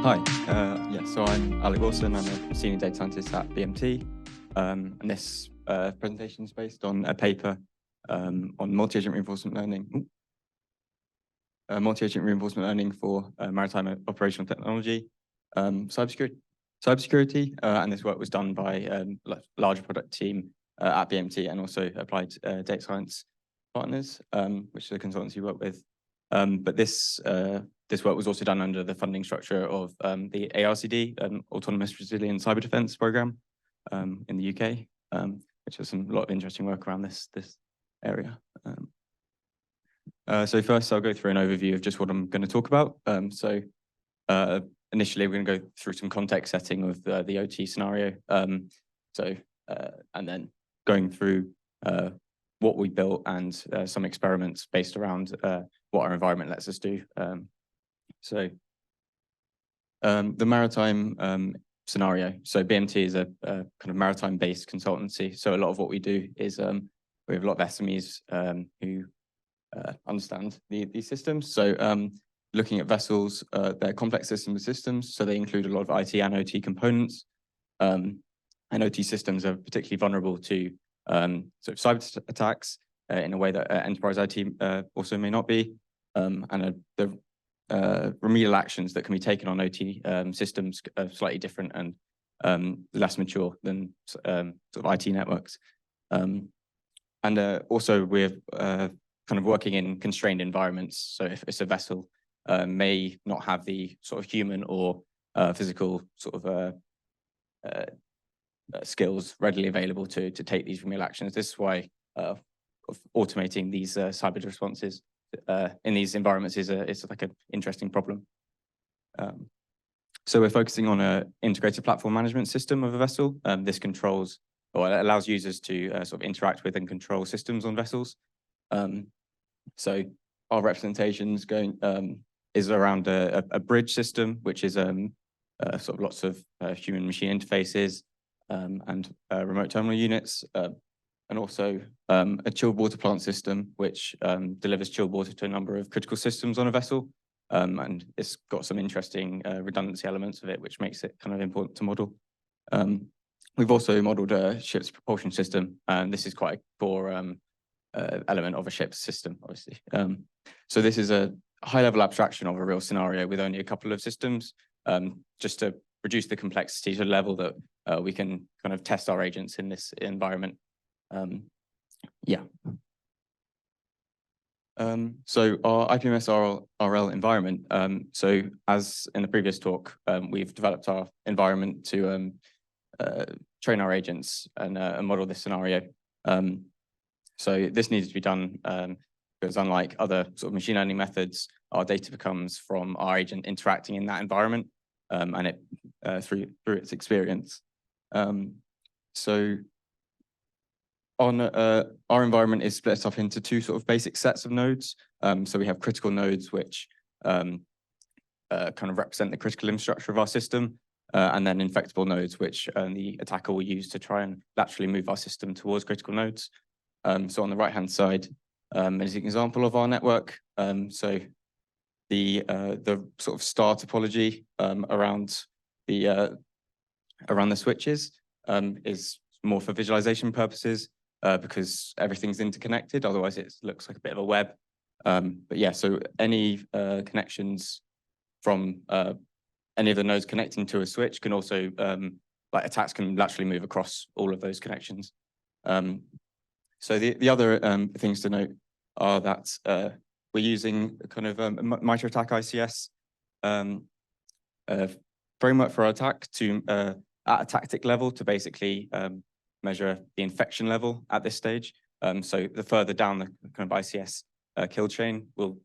Hi, so I'm Alec. I'm a senior data scientist at BMT, and this presentation is based on a paper on multi-agent reinforcement learning. Multi-agent reinforcement learning for maritime operational technology, cybersecurity, and this work was done by a large product team at BMT and also applied data science partners, which is a consultancy we work with. But this work was also done under the funding structure of the ARCD, Autonomous Resilient Cyber Defense Program in the UK, which has a lot of interesting work around this area. So first, I'll go through an overview of just what I'm going to talk about. Initially, we're going to go through some context setting of the OT scenario. And then going through what we built and some experiments based around what our environment lets us do. The maritime scenario. So BMT is a kind of maritime-based consultancy. So a lot of what we do is we have a lot of SMEs who understand these systems. So looking at vessels, they're complex systems. So they include a lot of IT and OT components. And OT systems are particularly vulnerable to sort of cyber attacks in a way that enterprise IT also may not be. And the remedial actions that can be taken on OT systems are slightly different and less mature than sort of IT networks. Also we're kind of working in constrained environments. So if it's a vessel may not have the sort of human or physical sort of skills readily available to take these remedial actions. This is why automating these cyber responses in these environments is like an interesting problem. So we're focusing on an integrated platform management system of a vessel. This controls or allows users to sort of interact with and control systems on vessels. So our representations is around a bridge system, which is sort of lots of human-machine interfaces and remote terminal units. And also a chilled water plant system, which delivers chilled water to a number of critical systems on a vessel. And it's got some interesting redundancy elements of it, which makes it kind of important to model. We've also modeled a ship's propulsion system, and this is quite a core element of a ship's system, obviously. So this is a high-level abstraction of a real scenario with only a couple of systems, just to reduce the complexity to a level that we can kind of test our agents in this environment. So our IPMS RL environment, so as in the previous talk, we've developed our environment to train our agents and model this scenario. So this needs to be done because unlike other sort of machine learning methods, our data comes from our agent interacting in that environment and it through its experience. So our environment is split up into two sort of basic sets of nodes. So we have critical nodes, which kind of represent the critical infrastructure of our system, and then infectable nodes, which the attacker will use to try and laterally move our system towards critical nodes. So on the right-hand side is an example of our network. So the sort of star topology around the switches is more for visualization purposes. Because everything's interconnected, otherwise it looks like a bit of a web. But yeah, so any connections from any of the nodes connecting to a switch can also, like attacks can laterally move across all of those connections. So the other things to note are that we're using kind of a MITRE ATT&CK ICS framework for our attack to at a tactic level to basically measure the infection level at this stage. So the further down the kind of ICS kill chain will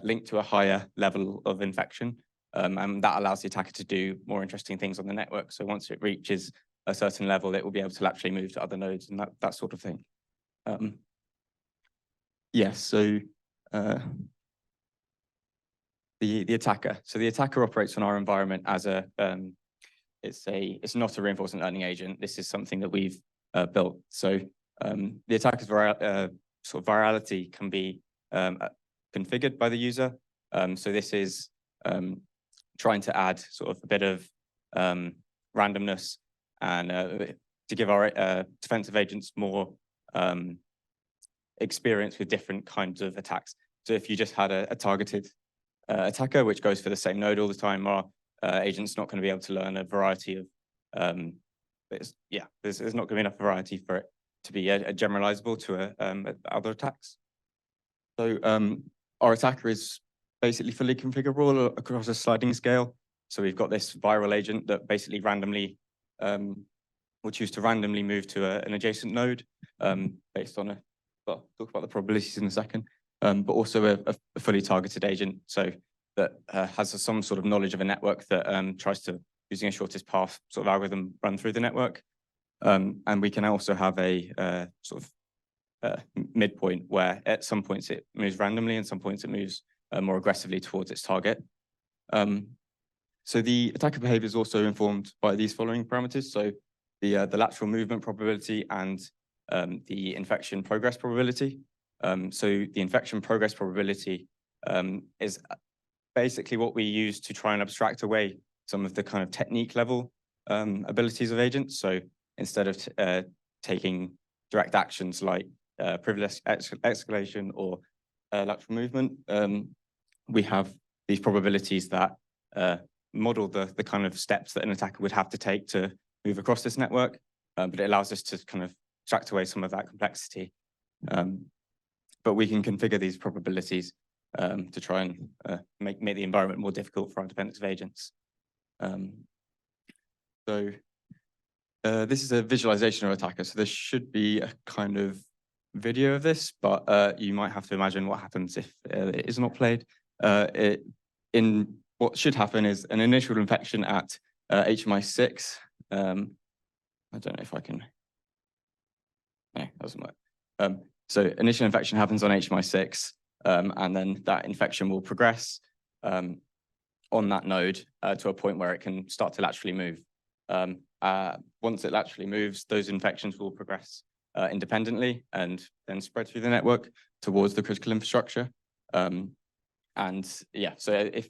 link to a higher level of infection. And that allows the attacker to do more interesting things on the network. So once it reaches a certain level, it will be able to laterally move to other nodes and that sort of thing. So the attacker. So the attacker operates on our environment as a it's not a reinforcement learning agent. This is something that we've built. So the attacker's sort of virality can be configured by the user. So this is trying to add sort of a bit of randomness and to give our defensive agents more experience with different kinds of attacks. So if you just had a targeted attacker which goes for the same node all the time, our agent's not going to be able to learn a variety of there's not going to be enough variety for it to be generalizable to other attacks. So our attacker is basically fully configurable across a sliding scale. So we've got this viral agent that basically randomly will choose to randomly move to an adjacent node based on well, talk about the probabilities in a second, but also a fully targeted agent, so that has some sort of knowledge of a network that tries to, using a shortest path sort of algorithm, run through the network. And we can also have a sort of midpoint where at some points it moves randomly and some points it moves more aggressively towards its target. So the attacker behavior is also informed by these following parameters. So the lateral movement probability and the infection progress probability. So the infection progress probability is basically what we use to try and abstract away some of the kind of technique level abilities of agents. So instead of taking direct actions like privilege escalation or lateral movement, we have these probabilities that model the kind of steps that an attacker would have to take to move across this network, but it allows us to kind of extract away some of that complexity. But we can configure these probabilities to try and make the environment more difficult for our defensive agents. So this is a visualization of attacker. So there should be a kind of video of this, but you might have to imagine what happens if it is not played. What should happen is an initial infection at HMI 6. I don't know if I can. No, that doesn't work. So initial infection happens on HMI 6, and then that infection will progress on that node to a point where it can start to laterally move. Once it laterally moves, those infections will progress independently and then spread through the network towards the critical infrastructure. And yeah, so if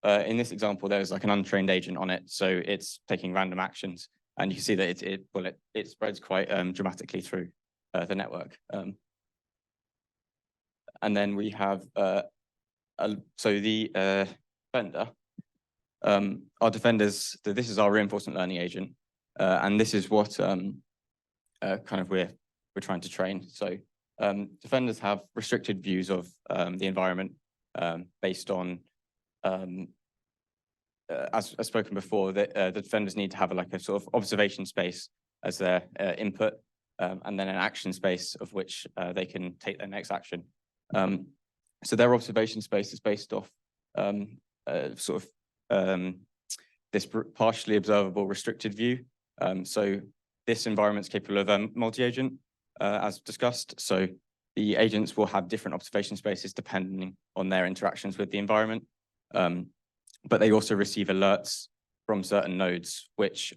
in this example, there's like an untrained agent on it, so it's taking random actions, and you can see that it spreads quite dramatically through the network. And then we have so the defender. Our defenders. This is our reinforcement learning agent, and this is what kind of we're trying to train. So defenders have restricted views of the environment based on. As spoken before, the defenders need to have like a sort of observation space as their input, and then an action space of which they can take their next action. So their observation space is based off sort of this partially observable restricted view. So this environment is capable of multi-agent, as discussed. So the agents will have different observation spaces depending on their interactions with the environment. But they also receive alerts from certain nodes, which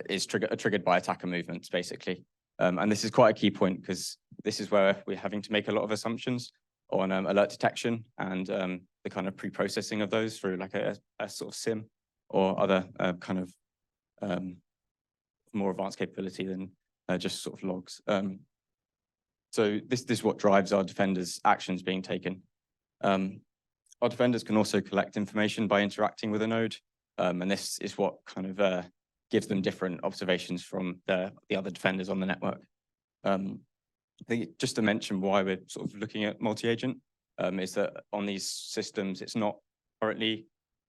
is triggered by attacker movements, basically. And this is quite a key point because this is where we're having to make a lot of assumptions on alert detection and the kind of pre-processing of those through like a sort of SIM or other kind of more advanced capability than just sort of logs. So this is what drives our defenders' actions being taken. Our defenders can also collect information by interacting with a node, and this is what kind of gives them different observations from the other defenders on the network. I think just to mention why we're sort of looking at multi-agent is that on these systems, it's not currently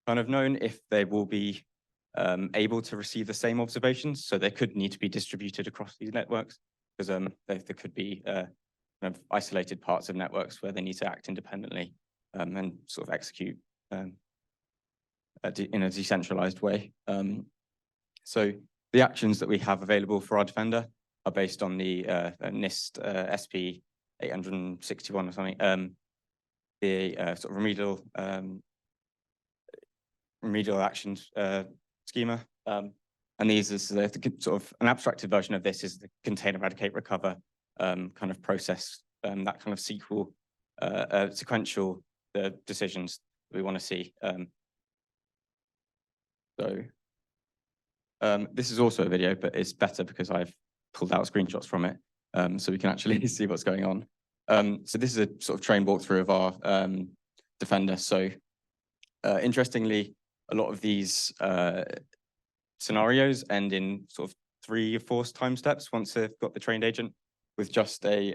kind of known if they will be able to receive the same observations. So they could need to be distributed across these networks because there could be kind of isolated parts of networks where they need to act independently. And sort of execute in a decentralized way. So the actions that we have available for our defender are based on the NIST SP 861 or something, the sort of remedial actions schema. And these is the sort of an abstracted version of this is the contain, eradicate, recover kind of process, that kind of sequential the decisions we want to see So this is also a video, but it's better because I've pulled out screenshots from it, so we can actually see what's going on. So this is a sort of train walkthrough of our Defender. So interestingly, a lot of these scenarios end in sort of 3 or 4 time steps once they've got the trained agent with just a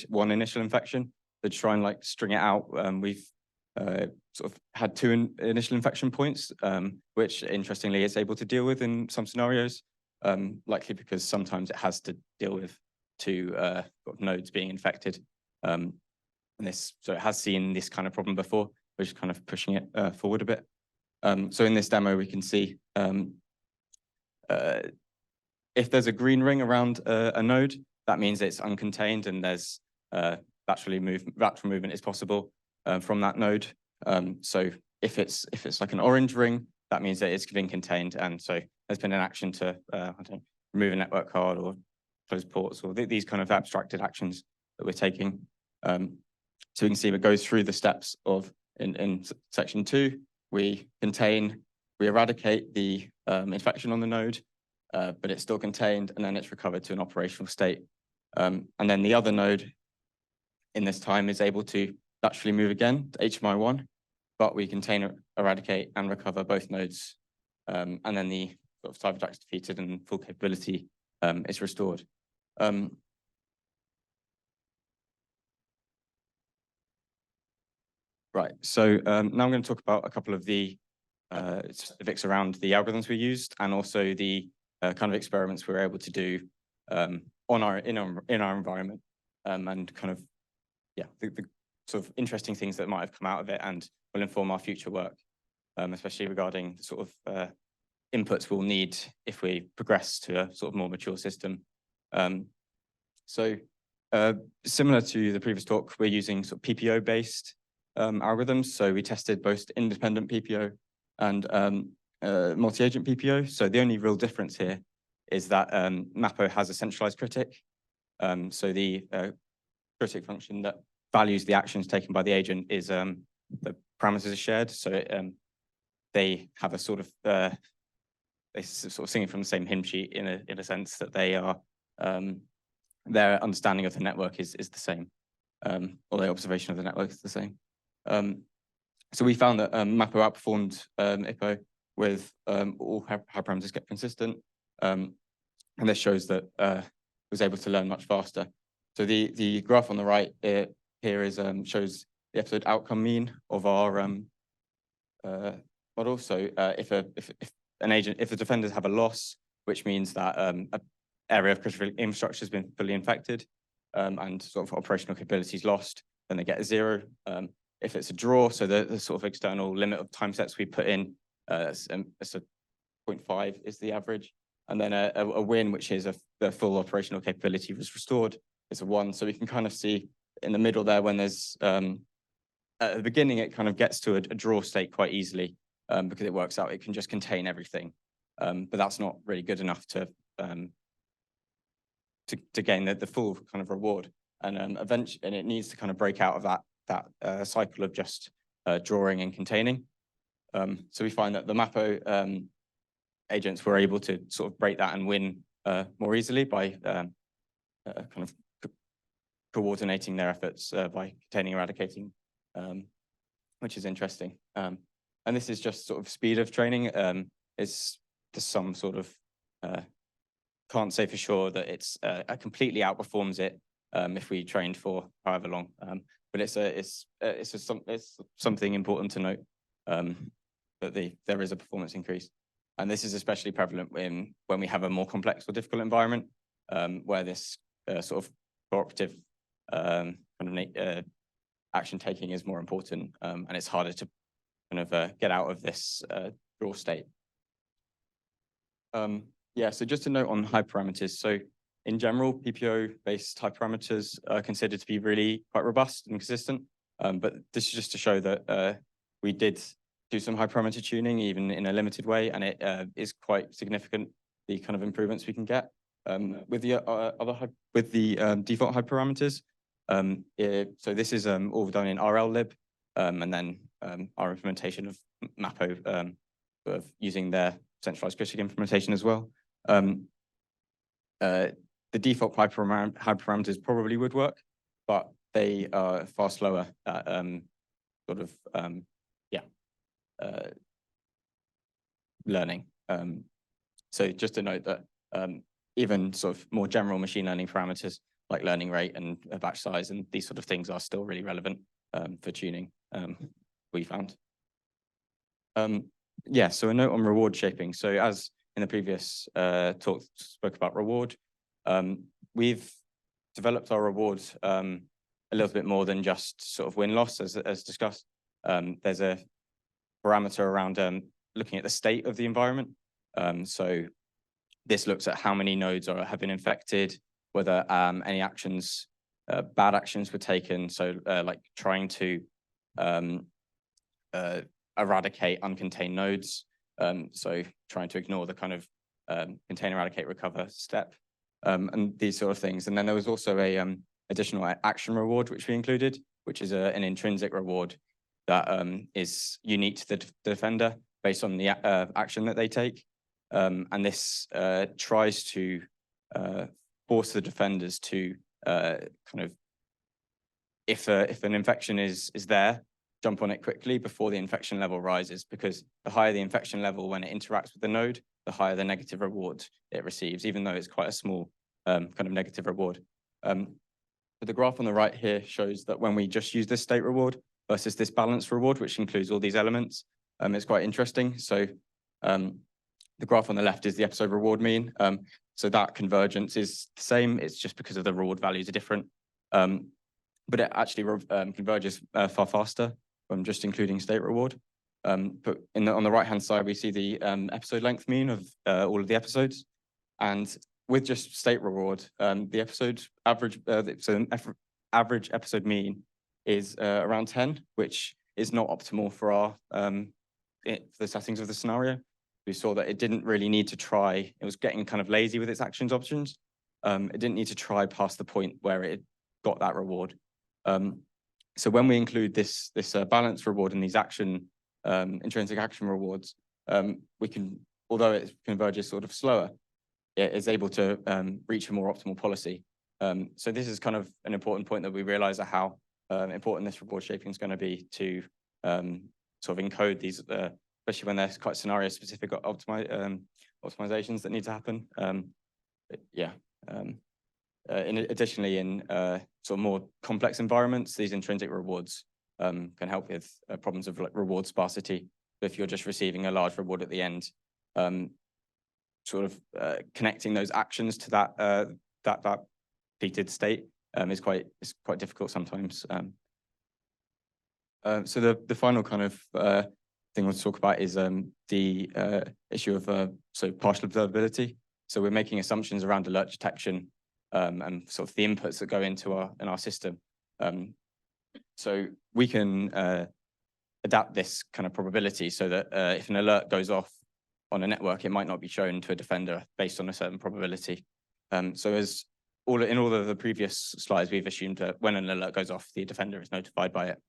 one initial infection. To try and like string it out, we've sort of had 2 initial infection points, which interestingly it's able to deal with in some scenarios, likely because sometimes it has to deal with 2 sort of nodes being infected. So it has seen this kind of problem before, which is kind of pushing it forward a bit. So in this demo, we can see if there's a green ring around a node, that means it's uncontained and there's lateral movement is possible from that node. So if it's like an orange ring, that means that it's been contained, and so there's been an action to remove a network card or close ports or these kind of abstracted actions that we're taking. So we can see it goes through the steps of in section 2. We contain, we eradicate the infection on the node, but it's still contained, and then it's recovered to an operational state. And then the other node in this time is able to laterally move again to HMI1, but we contain, eradicate, and recover both nodes. And then the sort of cipher attack is defeated and full capability is restored. Right, so now I'm going to talk about a couple of the specifics around the algorithms we used, and also the kind of experiments we were able to do in our environment, and kind of the sort of interesting things that might have come out of it and will inform our future work, especially regarding the sort of inputs we'll need if we progress to a sort of more mature system. So similar to the previous talk, we're using sort of PPO-based algorithms. So we tested both independent PPO and multi-agent PPO. So the only real difference here is that Mapo has a centralized critic. So the critic function that values the actions taken by the agent is the parameters are shared. So they have a sort of they sort of sing from the same hymn sheet in a sense that they are their understanding of the network is the same, or their observation of the network is the same. So we found that Mapo outperformed IPO with all hyperparameters kept consistent, and this shows that it was able to learn much faster. So the graph on the right here is shows the episode outcome mean of our model. So if the defenders have a loss, which means that an area of critical infrastructure has been fully infected, and sort of operational capability is lost, then they get a 0. If it's a draw, so the sort of external limit of time sets we put in, it's a 0.5 is the average. And then a win, which is the full operational capability was restored, is a 1. So we can kind of see in the middle there when there's, at the beginning, it kind of gets to a draw state quite easily because it works out, it can just contain everything. But that's not really good enough to gain the full kind of reward. And eventually, and it needs to kind of break out of that cycle of just drawing and containing. So we find that the Mapo agents were able to sort of break that and win more easily by kind of coordinating their efforts by containing, eradicating, which is interesting. And this is just sort of speed of training. It's some sort of can't say for sure that it's completely outperforms it if we trained for however long. But it's something important to note that there is a performance increase, and this is especially prevalent when we have a more complex or difficult environment where this sort of cooperative kind of action taking is more important, and it's harder to kind of get out of this draw state. So just a note on hyperparameters. So in general, PPO-based hyperparameters are considered to be really quite robust and consistent. But this is just to show that we did do some hyperparameter tuning, even in a limited way, and it is quite significant, the kind of improvements we can get. With the default hyperparameters, so this is all done in RL lib, and then our implementation of Mapo sort of using their centralized critical implementation as well. The default hyperparameters probably would work, but they are far slower at learning. So just to note that even sort of more general machine learning parameters like learning rate and batch size and these sort of things are still really relevant for tuning, we found. Yeah, so a note on reward shaping. So as in the previous talk spoke about reward, we've developed our rewards a little bit more than just sort of win-loss as discussed. There's a parameter around looking at the state of the environment. So this looks at how many nodes have been infected, whether any actions, bad actions were taken. So like trying to eradicate uncontained nodes. So trying to ignore the kind of contain, eradicate, recover step, and these sort of things. And then there was also a additional action reward, which we included, which is an intrinsic reward that is unique to the defender based on the action that they take. And this tries to force the defenders to kind of, if an infection is there, jump on it quickly before the infection level rises, because the higher the infection level when it interacts with the node, the higher the negative reward it receives, even though it's quite a small kind of negative reward. But the graph on the right here shows that when we just use this state reward versus this balance reward, which includes all these elements, it's quite interesting. So the graph on the left is the episode reward mean. So that convergence is the same. It's just because of the reward values are different. But it actually converges far faster from just including state reward. But on the right-hand side, we see the episode length mean of all of the episodes. And with just state reward, the episode average, average episode mean is around 10, which is not optimal for our the settings of the scenario. We saw that it didn't really need to try. It was getting kind of lazy with its actions options. It didn't need to try past the point where it got that reward. So when we include this balance reward and these intrinsic action rewards, we can, although it converges sort of slower, it is able to reach a more optimal policy. So this is kind of an important point that we realize how important this reward shaping is going to be to sort of encode these, especially when there's quite scenario-specific optimizations that need to happen. Additionally, in sort of more complex environments, these intrinsic rewards can help with problems of like reward sparsity. So if you're just receiving a large reward at the end, sort of connecting those actions to that repeated state is quite difficult sometimes. So the final kind of thing we'll talk about is the issue of partial observability. So we're making assumptions around alert detection and sort of the inputs that go into our system. So we can adapt this kind of probability so that if an alert goes off on a network, it might not be shown to a defender based on a certain probability. So as in all of the previous slides, we've assumed that when an alert goes off, the defender is notified by it.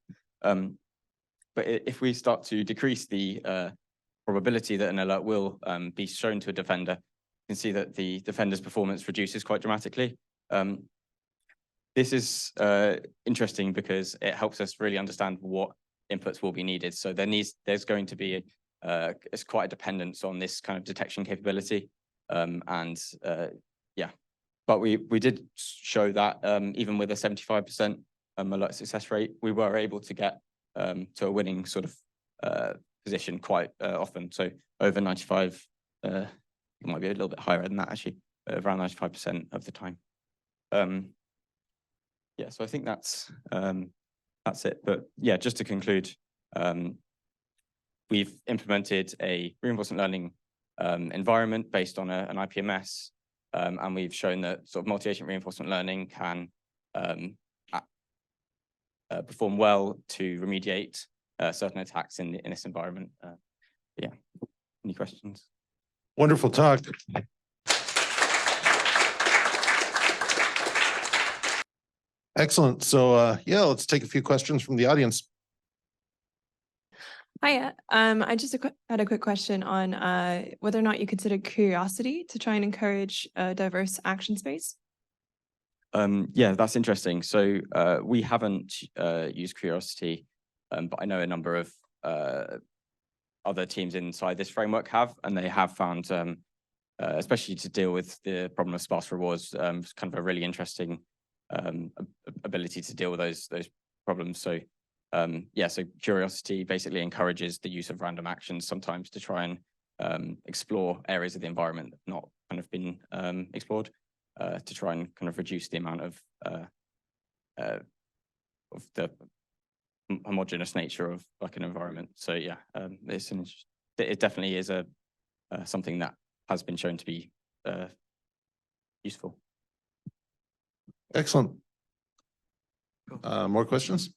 But if we start to decrease the probability that an alert will be shown to a defender, you can see that the defender's performance reduces quite dramatically. This is interesting because it helps us really understand what inputs will be needed. So there's going to be it's quite a dependence on this kind of detection capability. But we did show that even with a 75% alert success rate, we were able to get to a winning sort of position quite often. So over 95, it might be a little bit higher than that actually, around 95% of the time. Yeah, so I think that's it. But yeah, just to conclude, we've implemented a reinforcement learning environment based on an IPMS, and we've shown that sort of multi-agent reinforcement learning can perform well to remediate certain attacks in this environment. Yeah, any questions? Wonderful talk. Excellent. So yeah, let's take a few questions from the audience. Hiya. I just had a quick question on whether or not you consider curiosity to try and encourage a diverse action space. Yeah, that's interesting. So we haven't used Curiosity, but I know a number of other teams inside this framework have, and they have found, especially to deal with the problem of sparse rewards, kind of a really interesting ability to deal with those problems. So yeah, so Curiosity basically encourages the use of random actions sometimes to try and explore areas of the environment that have not kind of been explored. To try and kind of reduce the amount of the homogeneous nature of like an environment. So yeah, it definitely is a something that has been shown to be useful. Excellent. More questions?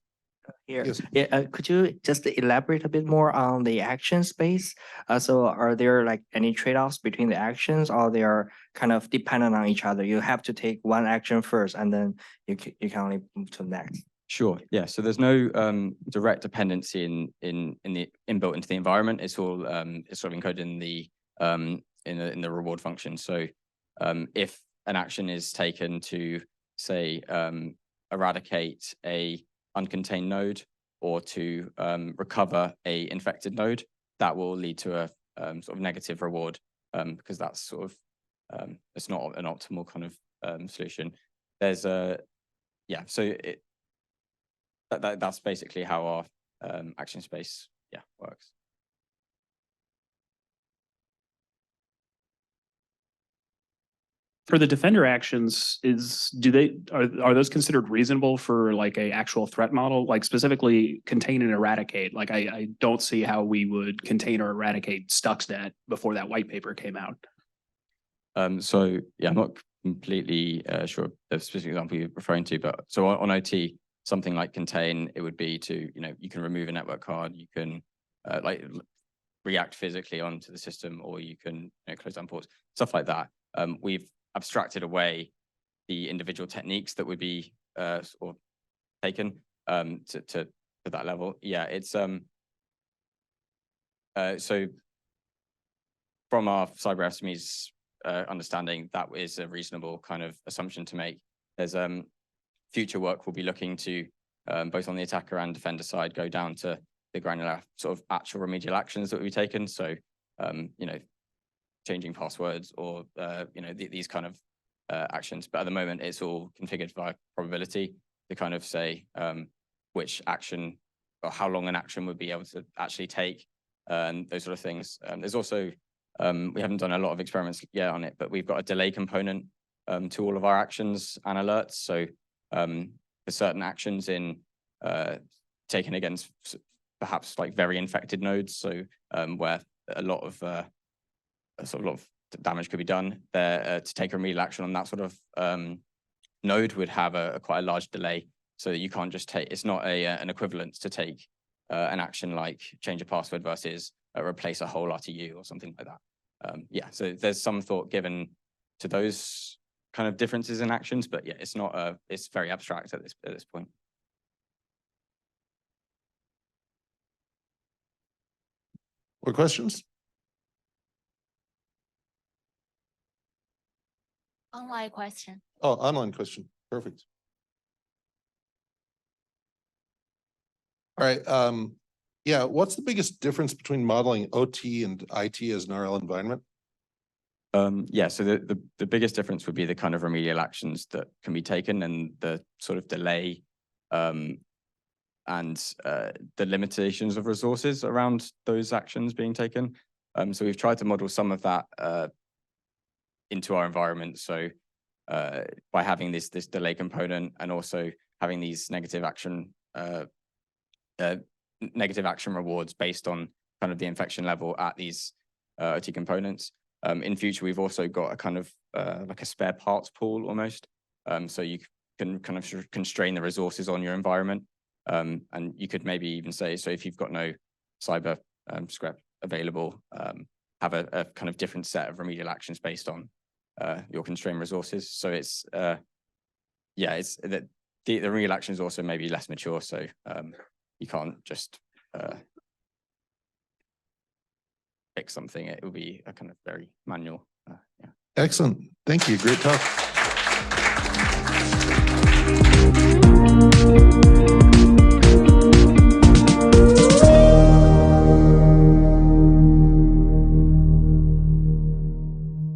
Here. Yes. Yeah, could you just elaborate a bit more on the action space? So are there like any trade-offs between the actions, or they are kind of dependent on each other? You have to take one action first, and then you can only move to the next. Sure. Yeah. So there's no direct dependency in the inbuilt into the environment. It's all it's sort of encoded in the reward function. So if an action is taken to say eradicate a uncontained node or to recover a infected node, that will lead to a sort of negative reward because that's sort of it's not an optimal kind of solution. There's a yeah, so that's basically how our action space works. For the defender actions, are those considered reasonable for like a actual threat model, like specifically contain and eradicate? Like I don't see how we would contain or eradicate Stuxnet before that white paper came out. So yeah, I'm not completely sure of the specific example you're referring to, but so on OT, something like contain, it would be to, you can remove a network card, you can like react physically onto the system, or you can close down ports, stuff like that. We've abstracted away the individual techniques that would be sort of taken to that level. Yeah, it's so from our cyber SMEs understanding, that is a reasonable kind of assumption to make. There's future work we'll be looking to both on the attacker and defender side go down to the granular sort of actual remedial actions that will be taken. So changing passwords or these kind of actions. But at the moment, it's all configured by probability to kind of say which action or how long an action would be able to actually take and those sort of things. There's also we haven't done a lot of experiments yet on it, but we've got a delay component to all of our actions and alerts. So for certain actions in taken against perhaps like very infected nodes, so where a lot of damage could be done there, to take a remedial action on that sort of node would have quite a large delay, so that you can't just take. It's not an equivalence to take an action like change a password versus replace a whole RTU or something like that. Yeah, so there's some thought given to those kind of differences in actions, but yeah, it's not. It's very abstract at this point. More questions? Online question. Oh, online question. Perfect. All right. Yeah, what's the biggest difference between modeling OT and IT as an RL environment? Yeah, so the biggest difference would be the kind of remedial actions that can be taken and the sort of delay and the limitations of resources around those actions being taken. So we've tried to model some of that into our environment. So by having this delay component and also having these negative action rewards based on kind of the infection level at these OT components. In future, we've also got a kind of like a spare parts pool almost. So you can kind of constrain the resources on your environment. And you could maybe even say, so if you've got no cyber scrap available, have a kind of different set of remedial actions based on your constrained resources. So it's it's that the remedial action is also maybe less mature. So you can't just fix something, it will be a kind of very manual. Yeah. Excellent. Thank you. Great talk.